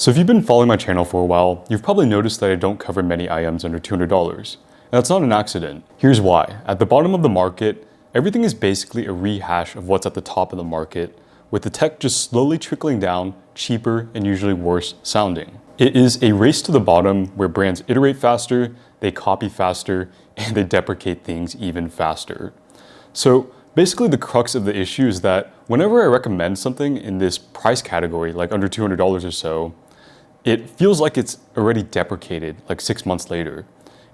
So if you've been following my channel for a while, you've probably noticed that I don't cover many IEMs under $200. And that's not an accident. Here's why. At the bottom of the market, everything is basically a rehash of what's at the top of the market, with the tech just slowly trickling down, cheaper and usually worse sounding. It is a race to the bottom where brands iterate faster, they copy faster, and they deprecate things even faster. So basically the crux of the issue is that whenever I recommend something in this price category, like under $200 or so, it feels like it's already deprecated like 6 months later.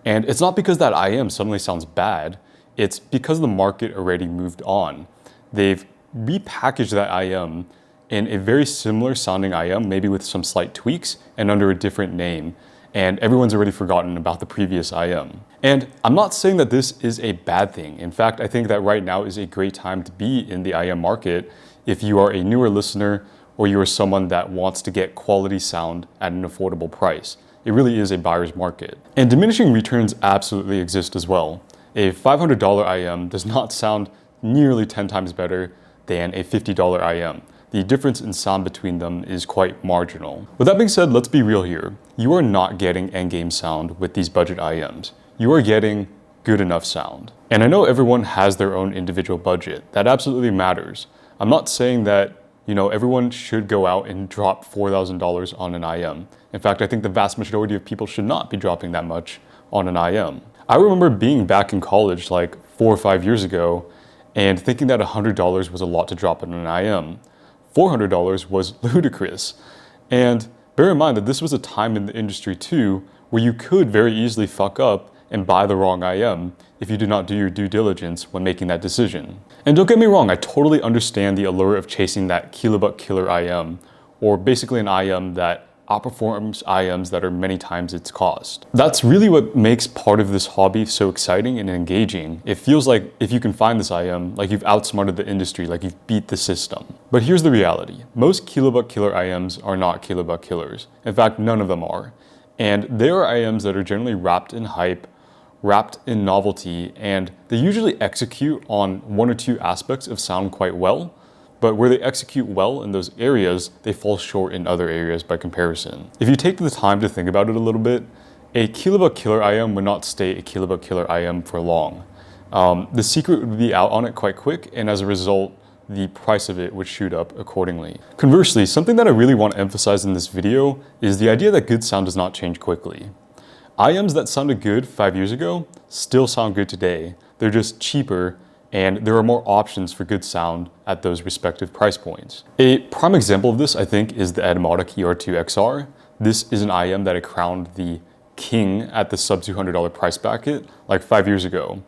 And it's not because that IEM suddenly sounds bad, it's because the market already moved on. They've repackaged that IEM in a very similar sounding IEM, maybe with some slight tweaks and under a different name. And everyone's already forgotten about the previous IEM. And I'm not saying that this is a bad thing. In fact, I think that right now is a great time to be in the IEM market if you are a newer listener or you are someone that wants to get quality sound at an affordable price. It really is a buyer's market. And diminishing returns absolutely exist as well. A $500 IEM does not sound nearly 10 times better than a $50 IEM. The difference in sound between them is quite marginal. With that being said, let's be real here. You are not getting endgame sound with these budget IEMs. You are getting good enough sound. And I know everyone has their own individual budget. That absolutely matters. I'm not saying that everyone should go out and drop $4,000 on an IEM. In fact, I think the vast majority of people should not be dropping that much on an IEM. I remember being back in college like 4 or 5 years ago and thinking that $100 was a lot to drop on an IEM. $400 was ludicrous. And bear in mind that this was a time in the industry too, where you could very easily fuck up and buy the wrong IEM if you do not do your due diligence when making that decision. And don't get me wrong, I totally understand the allure of chasing that kilobuck killer IEM, or basically an IEM that outperforms IEMs that are many times its cost. That's really what makes part of this hobby so exciting and engaging. It feels like if you can find this IEM, like you've outsmarted the industry, like you've beat the system. But here's the reality. Most kilobuck killer IEMs are not kilobuck killers. In fact, none of them are. And there are IEMs that are generally wrapped in hype, wrapped in novelty, and they usually execute on 1 or 2 aspects of sound quite well, but where they execute well in those areas, they fall short in other areas by comparison. If you take the time to think about it a little bit, a kilobuck killer IEM would not stay a kilobuck killer IEM for long. The secret would be out on it quite quick, and as a result, the price of it would shoot up accordingly. Conversely, something that I really want to emphasize in this video is the idea that good sound does not change quickly. IEMs that sounded good 5 years ago still sound good today. They're just cheaper and there are more options for good sound at those respective price points. A prime example of this, I think, is the Debunking ER2 XR. This is an IEM that I crowned the king at the sub $200 price bracket like 5 years ago.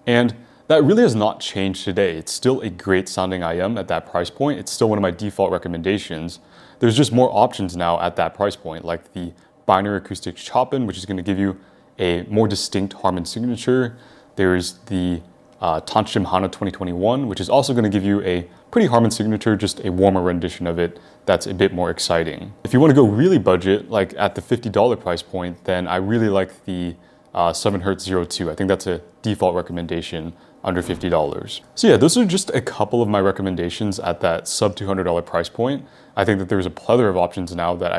And that really has not changed today. It's still a great sounding IEM at that price point. It's still one of my default recommendations. There's just more options now at that price point, like the binary acoustic chop-in, which is going to give you a more distinct Harman signature. There's the Tanshim Hana 2021, which is also going to give you a pretty Harman signature, just a warmer rendition of it that's a bit more exciting. If you want to go really budget, like at the $50 price point, then I really like the 7Hz 02. I think that's a default recommendation under $50. So yeah, those are just a couple of my recommendations at that sub $200 price point. I think that there's a plethora of options now that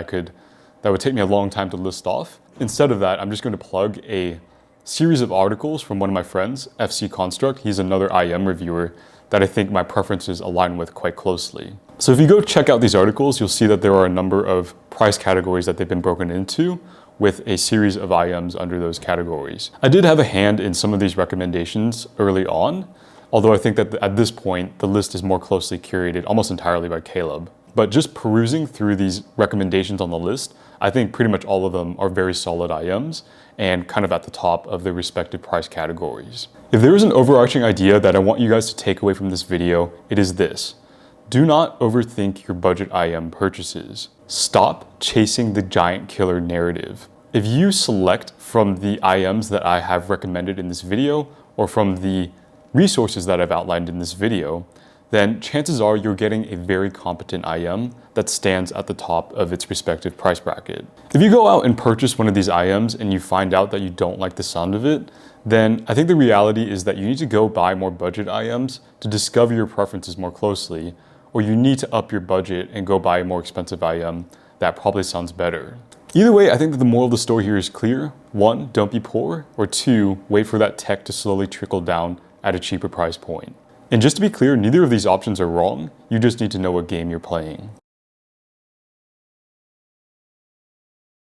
would take me a long time to list off. Instead of that, I'm just going to plug a series of articles from one of my friends, FC Construct. He's another IEM reviewer that I think my preferences align with quite closely. So if you go check out these articles, you'll see that there are a number of price categories that they've been broken into with a series of IEMs under those categories. I did have a hand in some of these recommendations early on, although I think that at this point, the list is more closely curated almost entirely by Caleb. But just perusing through these recommendations on the list, I think pretty much all of them are very solid IEMs and kind of at the top of their respective price categories. If there is an overarching idea that I want you guys to take away from this video, it is this. Do not overthink your budget IEM purchases. Stop chasing the giant killer narrative. If you select from the IEMs that I have recommended in this video or from the resources that I've outlined in this video, then chances are you're getting a very competent IEM that stands at the top of its respective price bracket. If you go out and purchase one of these IEMs and you find out that you don't like the sound of it, then I think the reality is that you need to go buy more budget IEMs to discover your preferences more closely, or you need to up your budget and go buy a more expensive IEM that probably sounds better. Either way, I think that the moral of the story here is clear. 1, don't be poor, or 2, wait for that tech to slowly trickle down at a cheaper price point. And just to be clear, neither of these options are wrong, you just need to know what game you're playing.